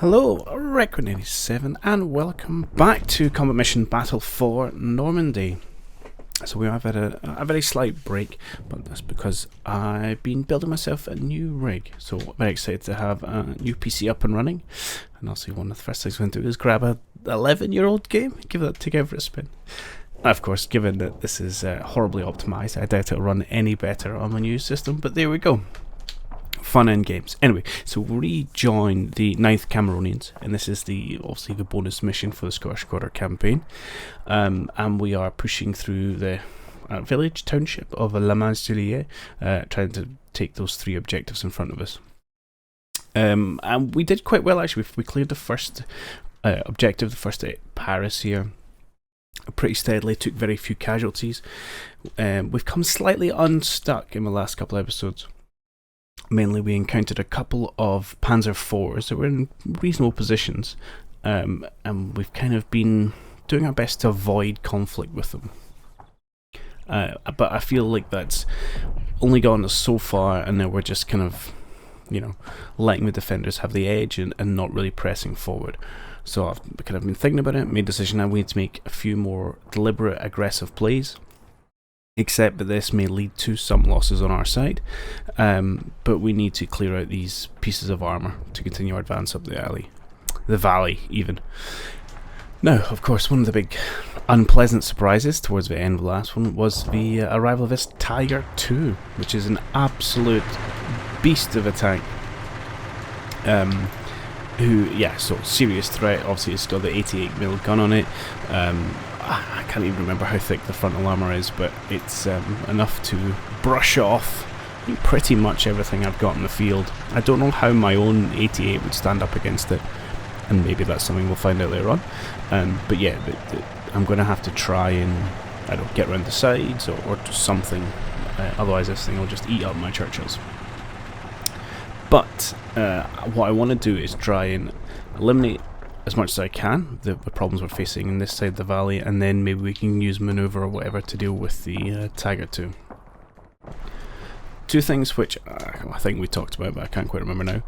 Hello, Requin87, and welcome back to Combat Mission Battle for Normandy. So we have had a very slight break, but that's because I've been building myself a new rig. So I'm very excited to have a new PC up and running. And also one of the first things I'm going to do is grab a 11-year-old game, take it for a spin. Of course, given that this is horribly optimized, I doubt it'll run any better on my new system, but there we go. Fun end games. Anyway, so rejoin the 9th Cameronians, and this is obviously the bonus mission for the Scottish Quarter campaign, and we are pushing through the village township of La Mancelliere, trying to take those 3 objectives in front of us. And we did quite well actually. We cleared the first objective, the first Paris here, pretty steadily, took very few casualties. We've come slightly unstuck in the last couple of episodes. Mainly we encountered a couple of Panzer IVs that were in reasonable positions, and we've kind of been doing our best to avoid conflict with them. But I feel like that's only gone us so far, and now we're just kind of, letting the defenders have the edge and not really pressing forward. So I've kind of been thinking about it, made a decision I need to make a few more deliberate, aggressive plays. Except that this may lead to some losses on our side, but we need to clear out these pieces of armour to continue our advance up the valley even. Now, of course, one of the big unpleasant surprises towards the end of the last one was the arrival of this Tiger II, which is an absolute beast of a tank. So serious threat. Obviously it's got the 88mm gun on it. I can't even remember how thick the frontal armour is, but it's enough to brush off pretty much everything I've got in the field. I don't know how my own 88 would stand up against it, and maybe that's something we'll find out later on. But yeah, I'm going to have to try and get around the sides or do something, otherwise this thing will just eat up my Churchills. But what I want to do is try and eliminate as much as I can the problems we're facing in this side of the valley, and then maybe we can use manoeuvre or whatever to deal with the Tiger II. 2 things which I think we talked about, but I can't quite remember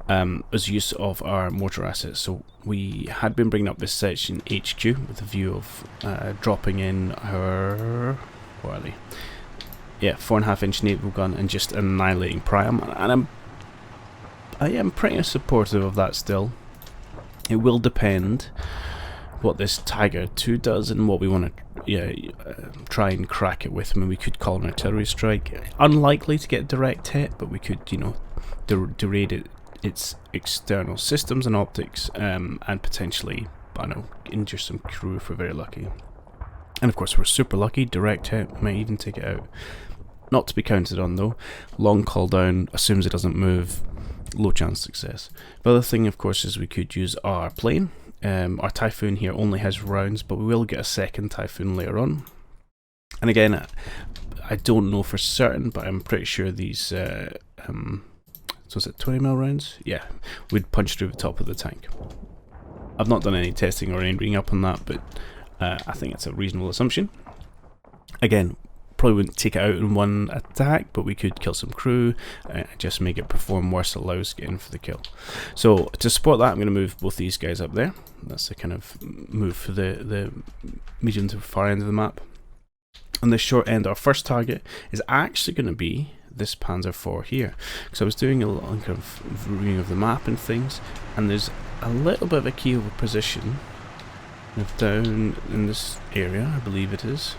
now, was use of our mortar assets. So we had been bringing up this section HQ with a view of dropping in our, what are they? Yeah, 4.5-inch naval gun and just annihilating Priam, and I am pretty supportive of that still. It will depend what this Tiger II does and what we want to try and crack it with. I mean, we could call an artillery strike. Unlikely to get direct hit, but we could, derate its external systems and optics, and potentially, injure some crew if we're very lucky. And of course, we're super lucky. Direct hit might even take it out. Not to be counted on though. Long call down assumes it doesn't move. Low chance success. The other thing, of course, is we could use our plane. Our Typhoon here only has rounds, but we will get a second Typhoon later on. And again, I don't know for certain, but I'm pretty sure these, so is it 20mm rounds? Yeah, we'd punch through the top of the tank. I've not done any testing or any reading up on that, but I think it's a reasonable assumption. Again, probably wouldn't take it out in one attack, but we could kill some crew, just make it perform worse, allow us to get in for the kill. So to support that, I'm going to move both these guys up there. That's the kind of move for the medium to far end of the map. On the short end, our first target is actually going to be this Panzer IV here, because I was doing a little kind of reviewing of the map and things, and there's a little bit of a key over position down in this area, I believe it is.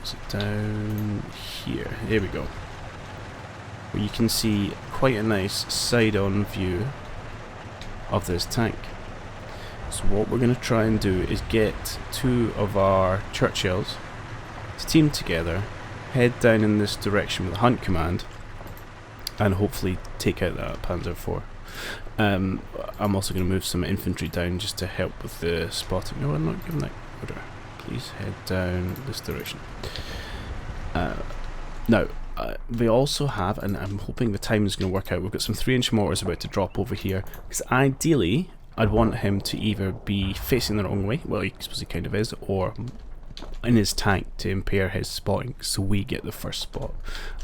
Is it down here? Here we go. Where you can see quite a nice side-on view of this tank. So what we're going to try and do is get 2 of our Churchills to team together, head down in this direction with the hunt command, and hopefully take out that Panzer IV. I'm also going to move some infantry down just to help with the spotting. No, I'm not giving that order. Please head down this direction. Now, we also have, and I'm hoping the time is going to work out, we've got some 3-inch mortars about to drop over here, because ideally I'd want him to either be facing the wrong way, well, I suppose he kind of is, or in his tank to impair his spotting, so we get the first spot.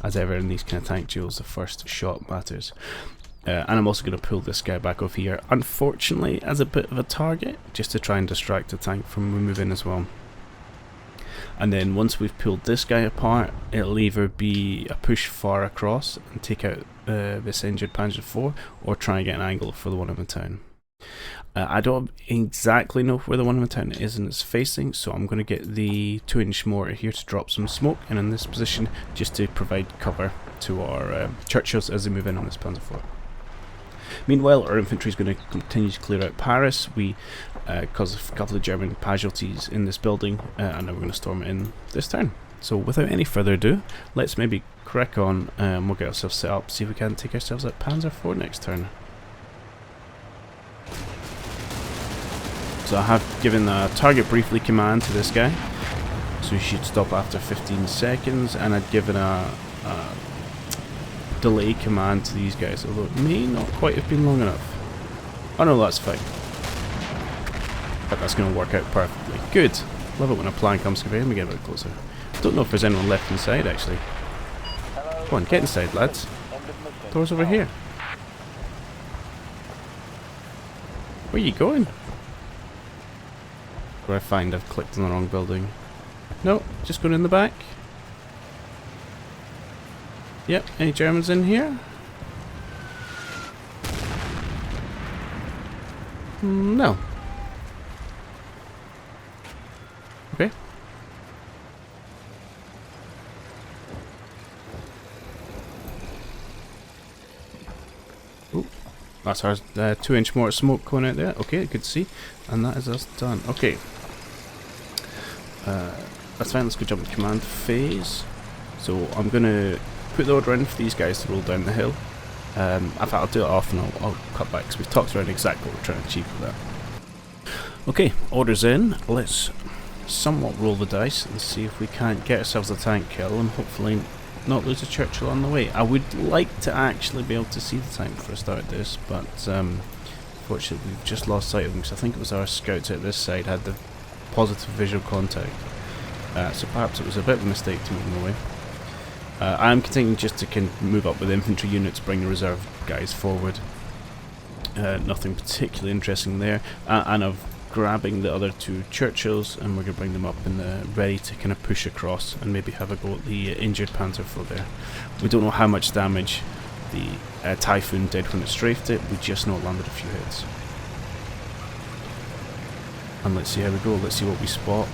As ever in these kind of tank duels, the first shot matters. And I'm also going to pull this guy back off here, unfortunately as a bit of a target, just to try and distract the tank from moving as well. And then once we've pulled this guy apart, it'll either be a push far across and take out this injured Panzer IV, or try and get an angle for the one in the town. I don't exactly know where the one in the town is and it's facing, so I'm going to get the 2-inch mortar here to drop some smoke, and in this position just to provide cover to our Churchills as they move in on this Panzer IV. Meanwhile, our infantry is going to continue to clear out Paris. We caused a couple of German casualties in this building, and now we're going to storm in this town. So without any further ado, let's maybe crack on, and we'll get ourselves set up, see if we can take ourselves out Panzer IV next turn. So I have given a target briefly command to this guy, so he should stop after 15 seconds, and I'd given a delay command to these guys, although it may not quite have been long enough. Oh no, that's fine. But that's going to work out perfectly. Good. Love it when a plan comes together. Let me get a bit closer. Don't know if there's anyone left inside actually. Come on, get inside, lads. Door's over here. Where are you going? Where I find I've clicked on the wrong building. No, just going in the back. Yep, any Germans in here? No. Okay. Ooh, that's our 2-inch mortar smoke going out there. Okay, good to see. And that is us done. Okay. That's fine, let's go jump to command phase. So I'm going to put the order in for these guys to roll down the hill. In fact, I'll do it off and I'll cut back because we've talked around exactly what we're trying to achieve with that. Okay, orders in. Let's somewhat roll the dice and see if we can't get ourselves a tank kill and hopefully not lose a Churchill on the way. I would like to actually be able to see the tank before I start this, but fortunately we've just lost sight of them because I think it was our scouts out this side had the positive visual contact. So perhaps it was a bit of a mistake to move them away. I am continuing just to move up with infantry units, bring the reserve guys forward. Nothing particularly interesting there. And I'm grabbing the other 2 Churchills, and we're going to bring them up and ready to kind of push across and maybe have a go at the injured Panzer IV there. We don't know how much damage the Typhoon did when it strafed it, we just know it landed a few hits. And let's see how we go, let's see what we spot.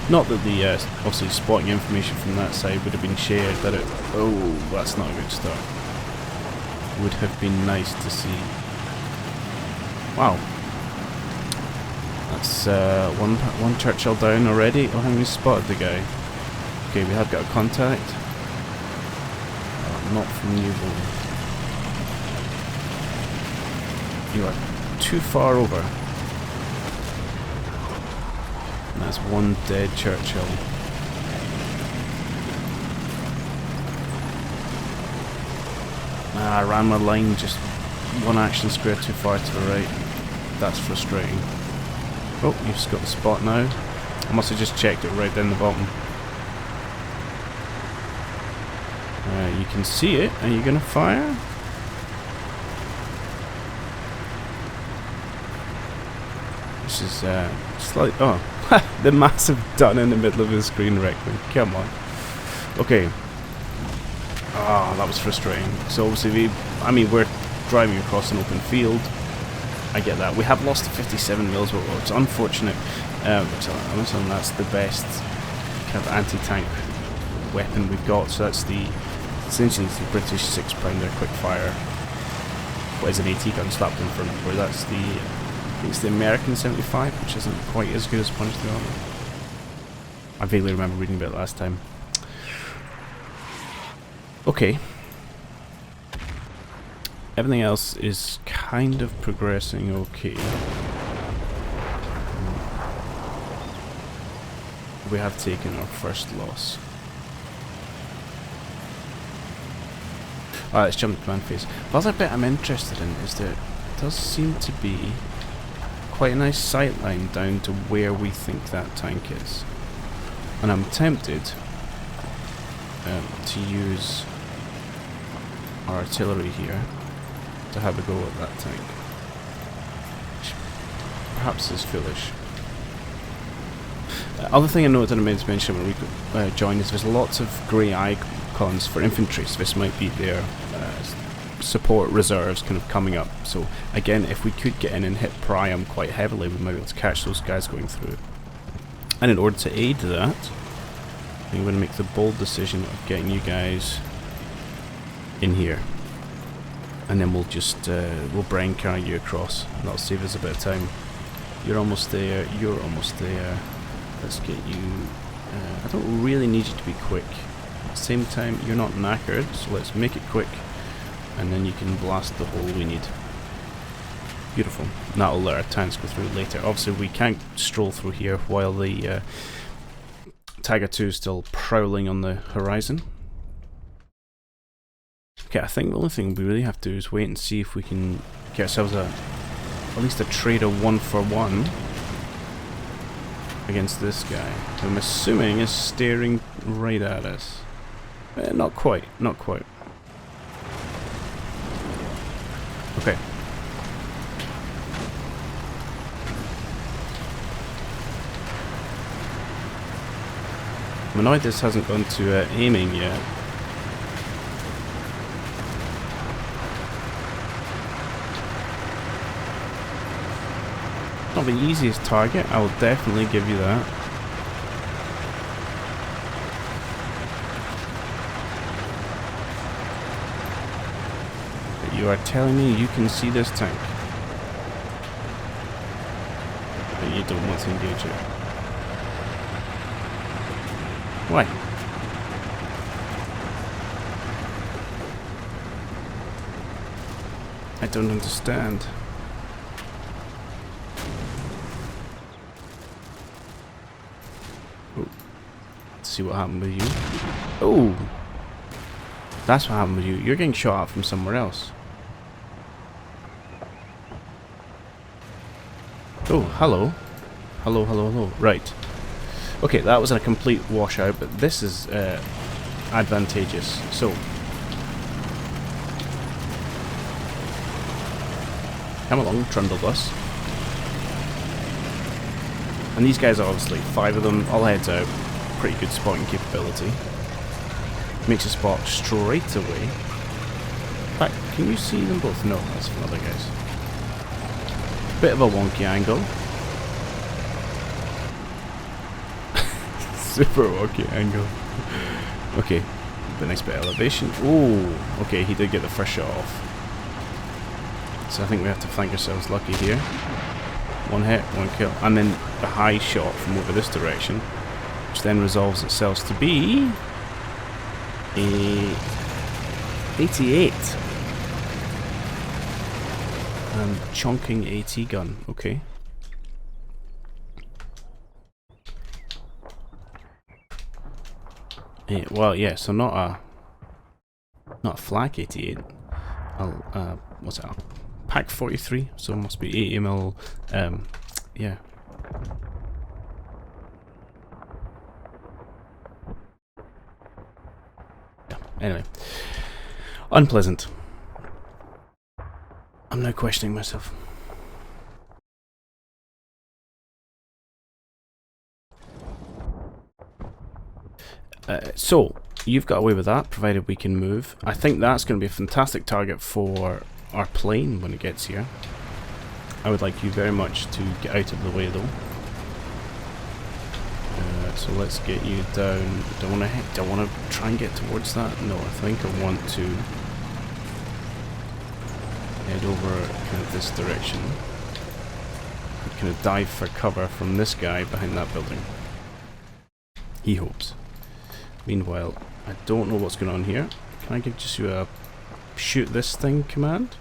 Not that the, obviously spotting information from that side would have been shared, that it... Oh, that's not a good start. Would have been nice to see. Wow. That's one Churchill down already. Oh, haven't we spotted the guy? Okay, we have got a contact. Not from you, though. You are too far over. And that's one dead Churchill. I ran my line just one action square too far to the right. That's frustrating. Oh, you've just got the spot now. I must have just checked it right down the bottom. You can see it. Are you going to fire? This is slightly... Oh, the massive done in the middle of the screen wrecked me. Come on. Okay. Oh, that was frustrating. So obviously, we're driving across an open field. I get that. We have lost the 57 mils, but it's unfortunate. That's the best kind of anti-tank weapon we've got. So that's essentially the British 6-pounder quick fire. What is an AT gun slapped in front, where that's I think it's the American 75, which isn't quite as good as Punch the Army. I vaguely remember reading about it last time. Okay. Everything else is kind of progressing okay. We have taken our first loss. Alright, let's jump to command phase. The other bit I'm interested in is there does seem to be quite a nice sight line down to where we think that tank is. And I'm tempted to use our artillery here to have a go at that tank. Which perhaps is foolish. Other thing I noted and I meant to mention when we joined is there's lots of grey icons for infantry, so this might be their support reserves kind of coming up. So again, if we could get in and hit Priam quite heavily, we might be able to catch those guys going through. And in order to aid that, I'm going to make the bold decision of getting you guys in here. And then we'll just, we'll brain carry you across. And that'll save us a bit of time. You're almost there, you're almost there. Let's get you, I don't really need you to be quick. At the same time, you're not knackered, so let's make it quick. And then you can blast the hole we need. Beautiful. And that'll let our tanks go through later. Obviously, we can't stroll through here while the Tiger 2 is still prowling on the horizon. Okay, I think the only thing we really have to do is wait and see if we can get ourselves at least a trade of 1-for-1 against this guy, who I'm assuming is staring right at us. Not quite, not quite. Okay. I'm annoyed this hasn't gone to aiming yet. Not the easiest target, I will definitely give you that. But you are telling me you can see this tank, but you don't want to engage it. Why? I don't understand. See what happened with you. Oh! That's what happened with you. You're getting shot at from somewhere else. Oh, hello. Hello, hello, hello. Right. Okay, that was a complete washout, but this is advantageous. So, come along, Trundlebus. And these guys are obviously 5 of them, all heads out. Pretty good spotting capability. Makes a spot straight away. In fact, can you see them both? No, that's from other guys. Bit of a wonky angle. Super wonky angle. Okay, a nice bit of elevation. Ooh, okay, he did get the first shot off. So I think we have to thank ourselves lucky here. 1 hit, 1 kill. And then the high shot from over this direction, which then resolves itself to be a 88. And chonking AT gun, okay. Yeah, well, yeah, so not a flak 88. What's that? Pack 43, so it must be 80mm. Yeah. Anyway, unpleasant. I'm now questioning myself. So, you've got away with that, provided we can move. I think that's going to be a fantastic target for our plane when it gets here. I would like you very much to get out of the way, though. So let's get you down. Don't want to try and get towards that. No, I think I want to head over kind of this direction. Kind of dive for cover from this guy behind that building. He hopes. Meanwhile, I don't know what's going on here. Can I give just you a shoot this thing command?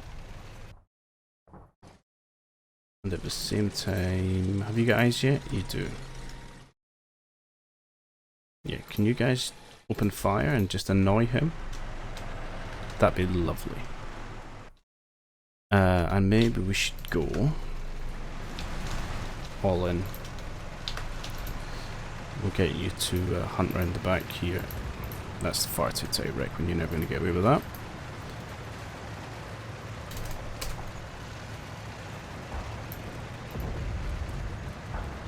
And at the same time, have you got eyes yet? You do. Yeah, can you guys open fire and just annoy him? That'd be lovely. And maybe we should go all in. We'll get you to hunt round the back here. That's far too tight, Rick, when you're never going to get away with that.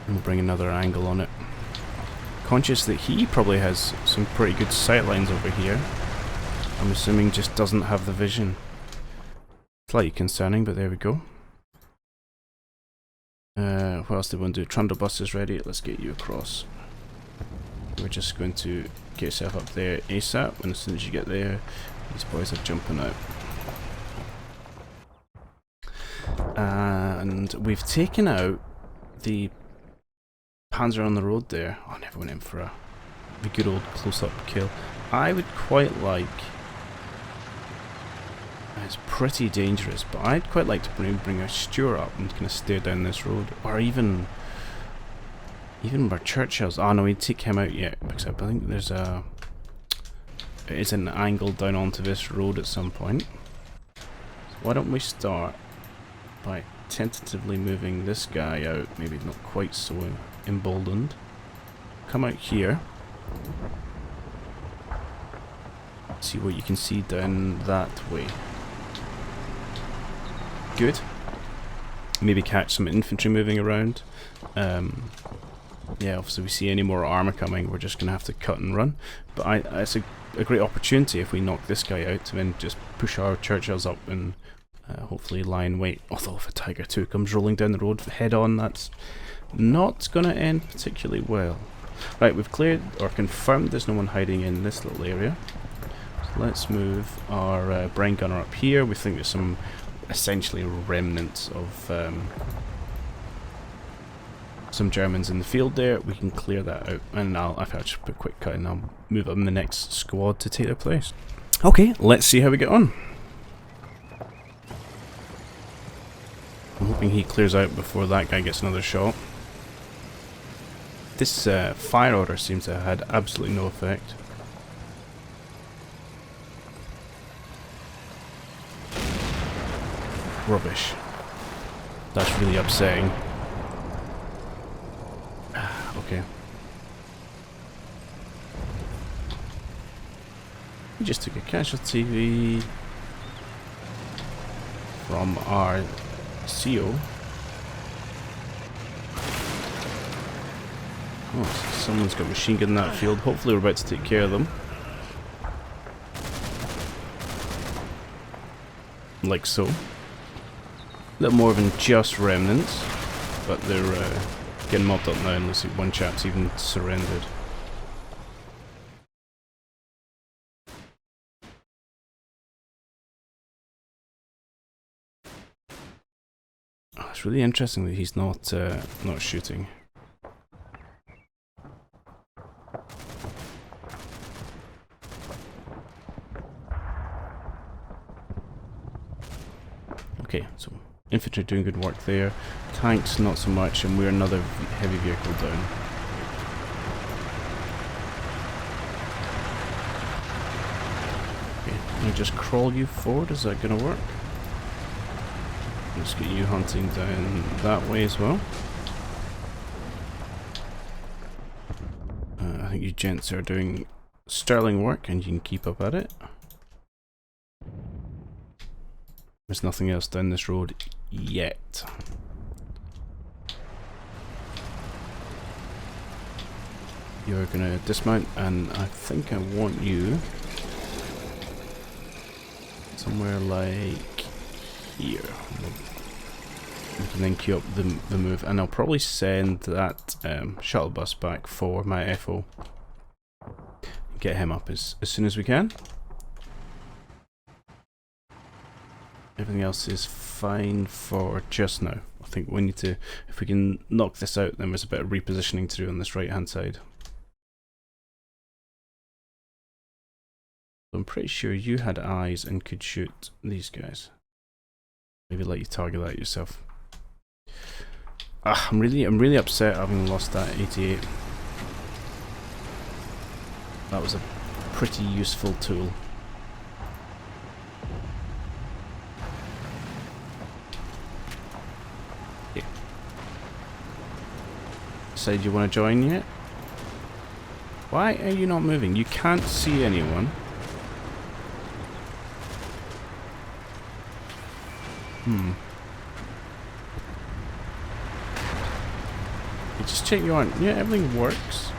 And we'll bring another angle on it. Conscious that he probably has some pretty good sightlines over here. I'm assuming just doesn't have the vision. Slightly concerning, but there we go. What else do we want to do? Trundle bus is ready. Let's get you across. We're just going to get yourself up there ASAP, and as soon as you get there, these boys are jumping out. And we've taken out the Panzer on the road there. Oh, I never went in for a good old close-up kill. I would quite like... It's pretty dangerous, but I'd quite like to bring a Stuart up and kind of stare down this road, or even where Churchill's. Oh no, we'd take him out yet, because I think there's a... It is an angle down onto this road at some point. So why don't we start by tentatively moving this guy out, maybe not quite so emboldened. Come out here. See what you can see down that way. Good. Maybe catch some infantry moving around. Yeah, obviously we see any more armour coming, we're just going to have to cut and run. But it's a great opportunity if we knock this guy out to then just push our Churchills up and hopefully lie in wait. Although if a Tiger 2 comes rolling down the road head on, that's not going to end particularly well. Right, we've cleared or confirmed there's no one hiding in this little area. So let's move our Brine Gunner up here. We think there's some essentially remnants of some Germans in the field there. We can clear that out, and I've just put a quick cut and I'll move up in the next squad to take their place. Okay, let's see how we get on. I'm hoping he clears out before that guy gets another shot. This fire order seems to have had absolutely no effect. Rubbish. That's really upsetting. Okay. We just took a casualty from our CO. Oh, someone's got machine gun in that field. Hopefully we're about to take care of them. Like so. A little more than just remnants, but they're getting mopped up now, and looks like one chap's even surrendered. Oh, it's really interesting that he's not shooting. Okay, so infantry doing good work there. Tanks not so much, and we're another heavy vehicle down. Okay, can I just crawl you forward? Is that going to work? Let's get you hunting down that way as well. I think you gents are doing sterling work, and you can keep up at it. There's nothing else down this road yet. You're gonna dismount, and I think I want you somewhere like here. We can then queue up the move, and I'll probably send that shuttle bus back for my FO. Get him up as soon as we can. Everything else is fine for just now. I think we need to, if we can knock this out, then there's a bit of repositioning to do on this right hand side. I'm pretty sure you had eyes and could shoot these guys. Maybe let you target that yourself. I'm really upset having lost that 88. That was a pretty useful tool. Decide you want to join yet? Why are you not moving? You can't see anyone. just check you aren't. Yeah, everything works.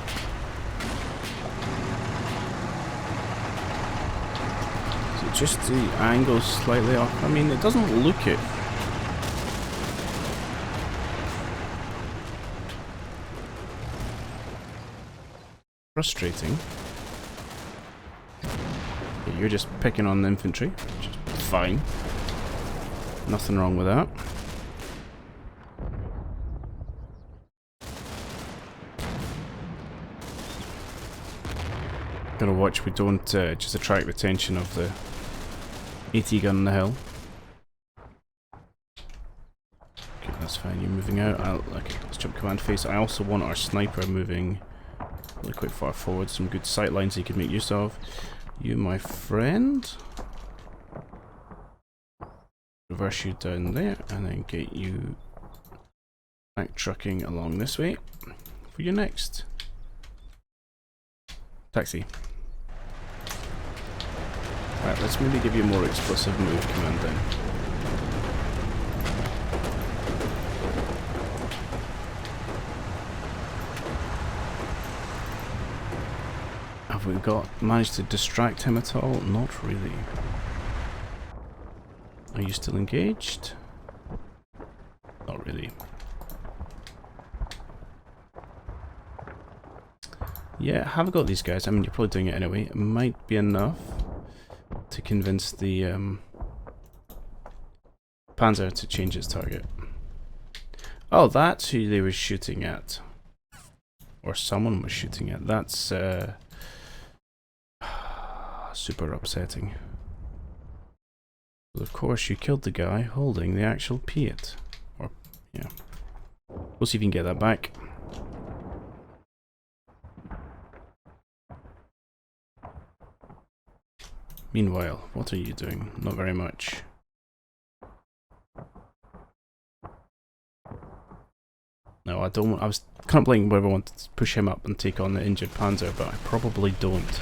Is it just the angle's slightly off? I mean, it doesn't look it. Frustrating. Yeah, you're just picking on the infantry, which is fine. Nothing wrong with that. Gotta watch we don't just attract the attention of the AT gun on the hill. Okay, that's fine. You're moving out. Okay, let's jump command phase. I also want our sniper moving really quite far forward. Some good sight lines he could make use of. You, my friend. Reverse you down there, and then get you back trucking along this way for your next taxi. Right, let's maybe give you a more explosive move command then. Have we managed to distract him at all? Not really. Are you still engaged? Not really. Yeah, I have got these guys. I mean, you're probably doing it anyway. It might be enough to convince the Panzer to change its target. Oh, that's who they were shooting at. Or someone was shooting at. That's super upsetting. Well, of course, you killed the guy holding the actual Piat. Or, yeah. We'll see if you can get that back. Meanwhile, what are you doing? Not very much. No, I don't want. I was contemplating whether I wanted to push him up and take on the injured Panzer, but I probably don't.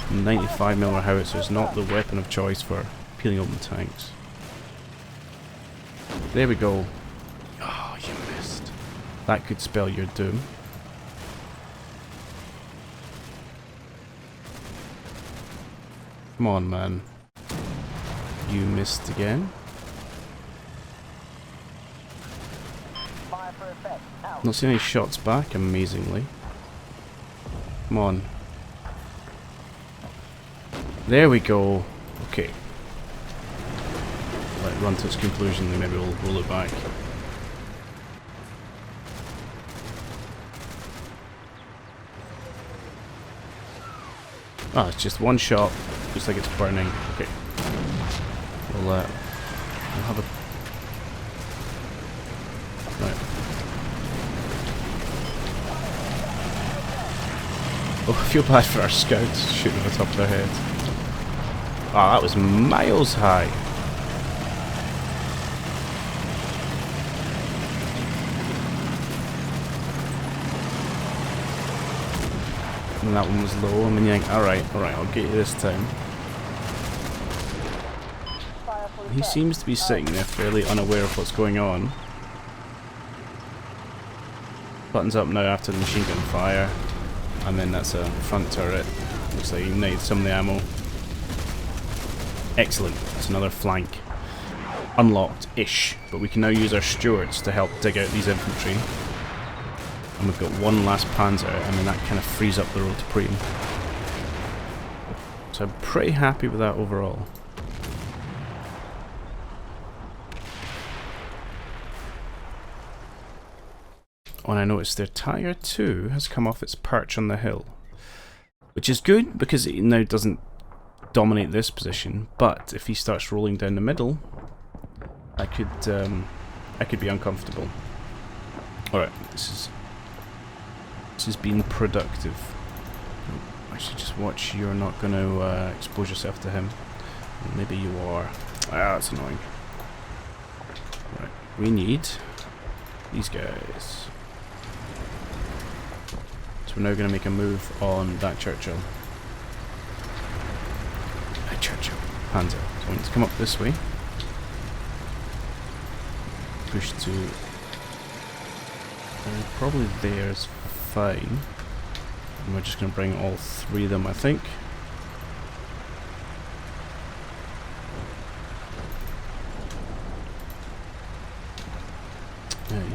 95mm howitzer is not the weapon of choice for peeling open tanks. There we go. Oh, you missed. That could spell your doom. Come on, man. You missed again. Not seeing any shots back, amazingly. Come on. There we go. Okay. Let it run to its conclusion, then maybe we'll roll it back. Ah, it's just one shot. Looks like it's burning. Okay. We'll have a... Right. Oh, I feel bad for our scouts shooting over the top of their heads. Ah, that was miles high. And that one was low. I mean, you think, alright, I'll get you this time. He seems to be sitting there fairly unaware of what's going on. Buttons up now after the machine gun fire. And then that's a front turret. Looks like he ignited some of the ammo. Excellent. That's another flank. Unlocked-ish. But we can now use our stewards to help dig out these infantry. And we've got one last Panzer, and then that kind of frees up the road to Priem. So I'm pretty happy with that overall. Oh, and I noticed their Tiger 2 has come off its perch on the hill. Which is good, because it now doesn't dominate this position, but if he starts rolling down the middle, I could be uncomfortable. Alright, this has been productive. Actually, just watch, you're not going to expose yourself to him. Maybe you are. Ah, that's annoying. Right, we need these guys. So we're now going to make a move on that Churchill. Churchill. Panzer. So I want to come up this way. Push to Probably there's fine. And we're just going to bring all three of them, I think.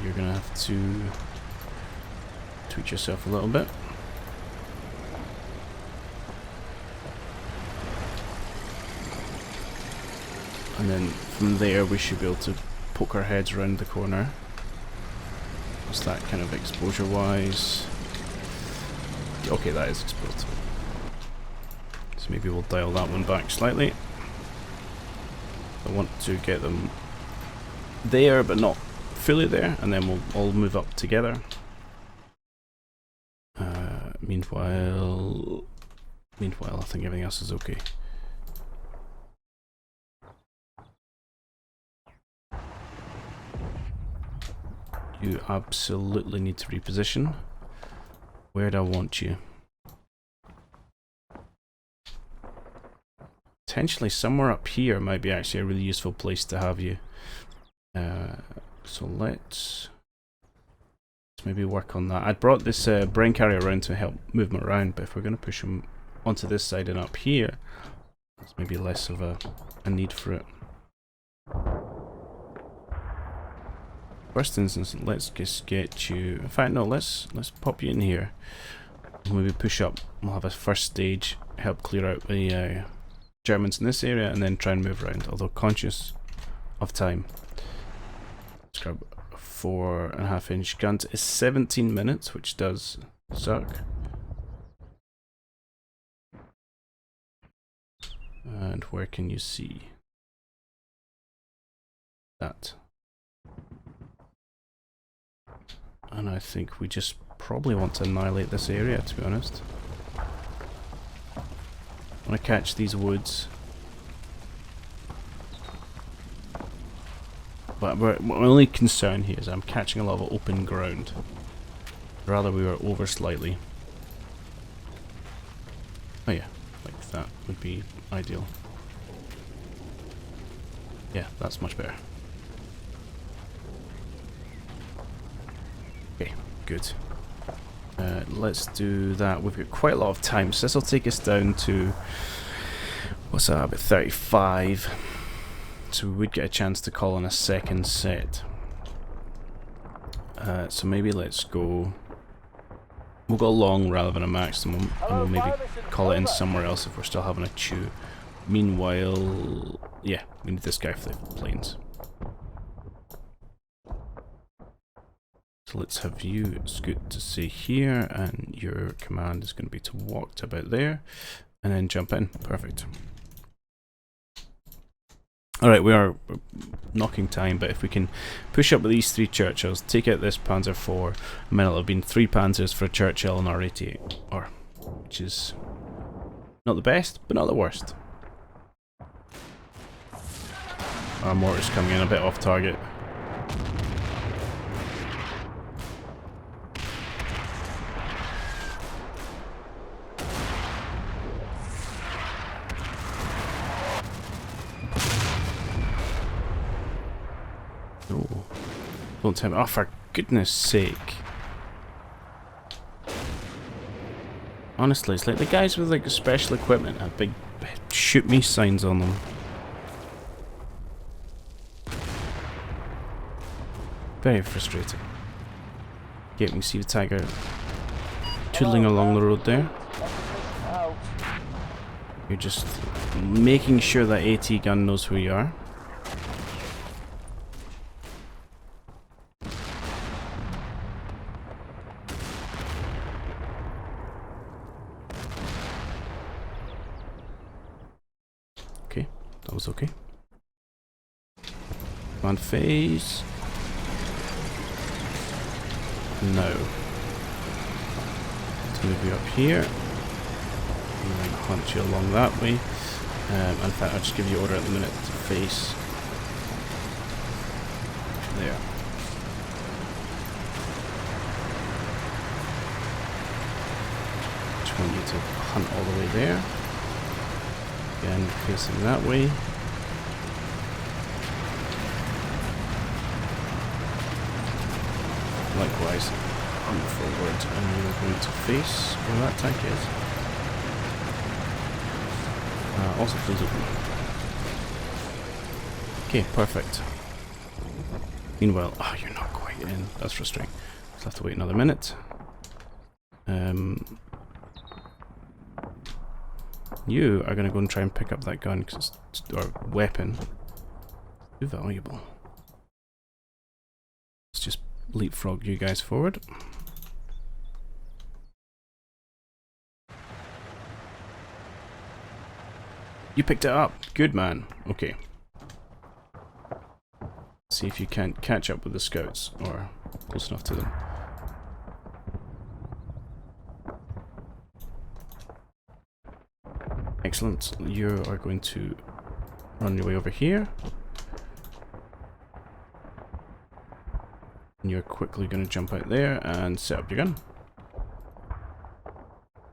You're going to have to tweak yourself a little bit. And then from there we should be able to poke our heads around the corner. What's that kind of exposure wise? Okay, that is exposed. So maybe we'll dial that one back slightly. I want to get them there but not fully there, and then we'll all move up together. Meanwhile, I think everything else is okay. You absolutely need to reposition. Where do I want you? Potentially somewhere up here might be actually a really useful place to have you. So let's maybe work on that. I brought this brain carrier around to help move them around, but if we're going to push them onto this side and up here, there's maybe less of a need for it. First instance, let's just get you. In fact, no. Let's pop you in here. Maybe push up. We'll have a first stage, help clear out the Germans in this area, and then try and move around. Although conscious of time. Let's grab a 4.5-inch gun. It's 17 minutes, which does suck. And where can you see that? And I think we just probably want to annihilate this area, to be honest. I want to catch these woods. But my only concern here is I'm catching a lot of open ground. Rather we were over slightly. Oh yeah, like that would be ideal. Yeah, that's much better. Okay, good. Let's do that. We've got quite a lot of time, so this will take us down to, what's that, about 35. So we would get a chance to call on a second set. So maybe let's go, we'll go long rather than a maximum, and we'll maybe call it in somewhere else if we're still having a chew. Meanwhile, yeah, we need this guy for the planes. So let's have you scoot to say here, and your command is going to be to walk to about there, and then jump in. Perfect. Alright, we are knocking time, but if we can push up with these 3 Churchills, take out this Panzer IV, and then it'll have been 3 Panzers for a Churchill and our 88, which is not the best, but not the worst. Our mortar's coming in a bit off target. Oh, don't tell me. Oh, for goodness sake. Honestly, it's like the guys with like special equipment have big shoot me signs on them. Very frustrating. Yeah, we can see the Tiger tootling along the road there. You're just making sure that AT gun knows who you are. Okay, that was okay. Command phase. No. Let's move you up here. And then hunt you along that way. In fact, I'll just give you order at the minute to face there. Just want you to hunt all the way there. Again, facing that way. Likewise, on forward, and you're going to face where that tank is. Also feels open. Okay, perfect. Meanwhile, oh, you're not quite in. That's frustrating. I'll have to wait another minute. You are going to go and try and pick up that gun, or weapon. Too valuable. Let's just leapfrog you guys forward. You picked it up. Good man. Okay. See if you can't catch up with the scouts, or close enough to them. Excellent. You are going to run your way over here. And you're quickly going to jump out there and set up your gun.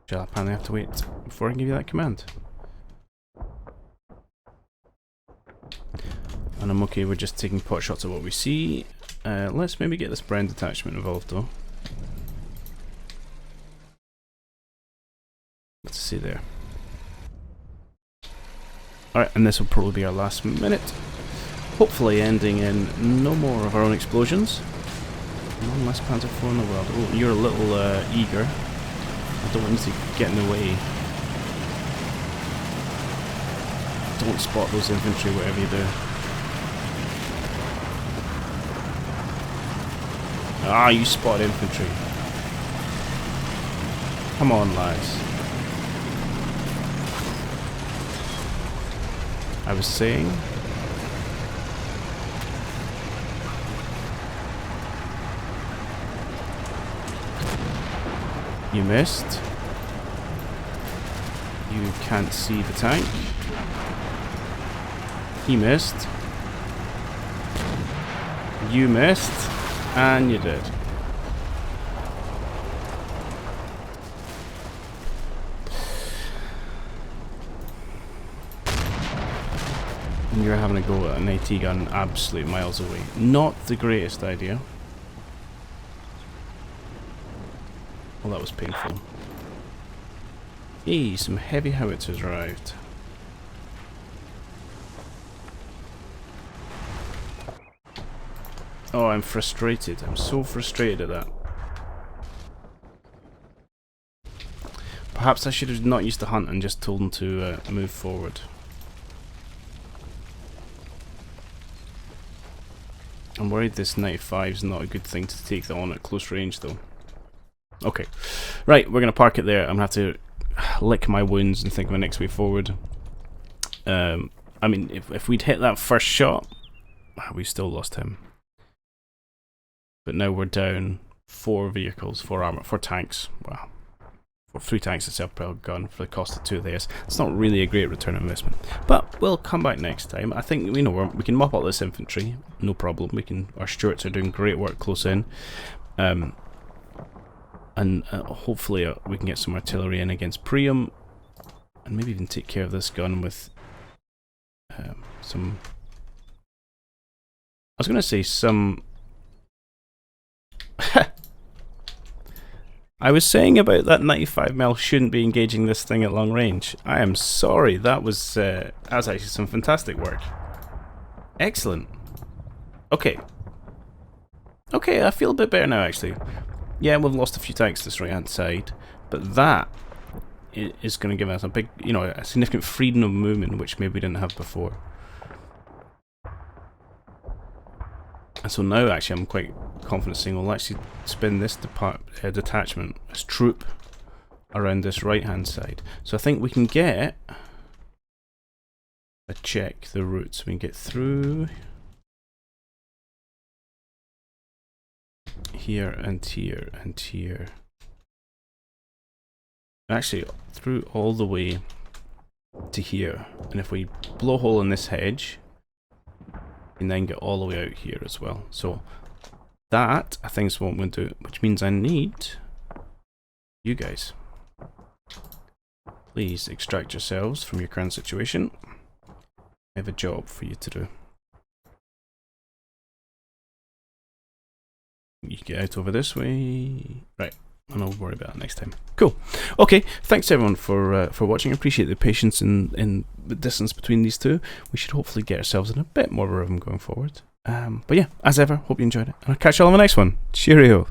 Shall I apparently have to wait before I give you that command? And I'm okay with just taking pot shots at what we see. Let's maybe get this brand detachment involved though. Let's see there. Alright, and this will probably be our last minute. Hopefully ending in no more of our own explosions. One less Panzer IV in the world. Oh, you're a little eager. I don't want you to get in the way. Don't spot those infantry, whatever you do. Ah, you spot infantry. Come on, lads. I was saying... You missed. You can't see the tank. He missed. You missed. And you did. And you're having a go at an AT gun absolute miles away. Not the greatest idea. Well, that was painful. Hey, some heavy howitzers arrived. Oh, I'm frustrated. I'm so frustrated at that. Perhaps I should have not used the hunt and just told them to move forward. I'm worried this 95 is not a good thing to take that on at close range, though. Okay. Right, we're going to park it there. I'm going to have to lick my wounds and think of a next way forward. I mean, if we'd hit that first shot, we still lost him. But now we're down 4 vehicles, 4 armor, 4 tanks. Wow. 3 tanks and self-propelled gun for the cost of 2 of theirs. It's not really a great return on investment. But we'll come back next time. I think, you know, we can mop up this infantry. No problem. Our Stuarts are doing great work close in. And hopefully we can get some artillery in against Priam. And maybe even take care of this gun with some... I was going to say some... I was saying about that 95mm shouldn't be engaging this thing at long range. I am sorry, that was actually some fantastic work. Excellent. Okay. Okay, I feel a bit better now actually. Yeah, we've lost a few tanks this right hand side, but that is going to give us a big, you know, a significant freedom of movement which maybe we didn't have before. And so now actually I'm quite confident saying we'll actually spin this detachment, this troop, around this right hand side. So I think we can get check the routes. We can get through here and here and here. Actually through all the way to here. And if we blow a hole in this hedge, and then get all the way out here as well. So that, I think, is what I'm going to do, which means I need you guys. Please extract yourselves from your current situation. I have a job for you to do. can get out over this way. Right. And I'll worry about it next time. Cool. Okay, thanks everyone for watching. I appreciate the patience in the distance between these two. We should hopefully get ourselves in a bit more of a rhythm going forward. But yeah, as ever, hope you enjoyed it. And I'll catch you all on the next one. Cheerio.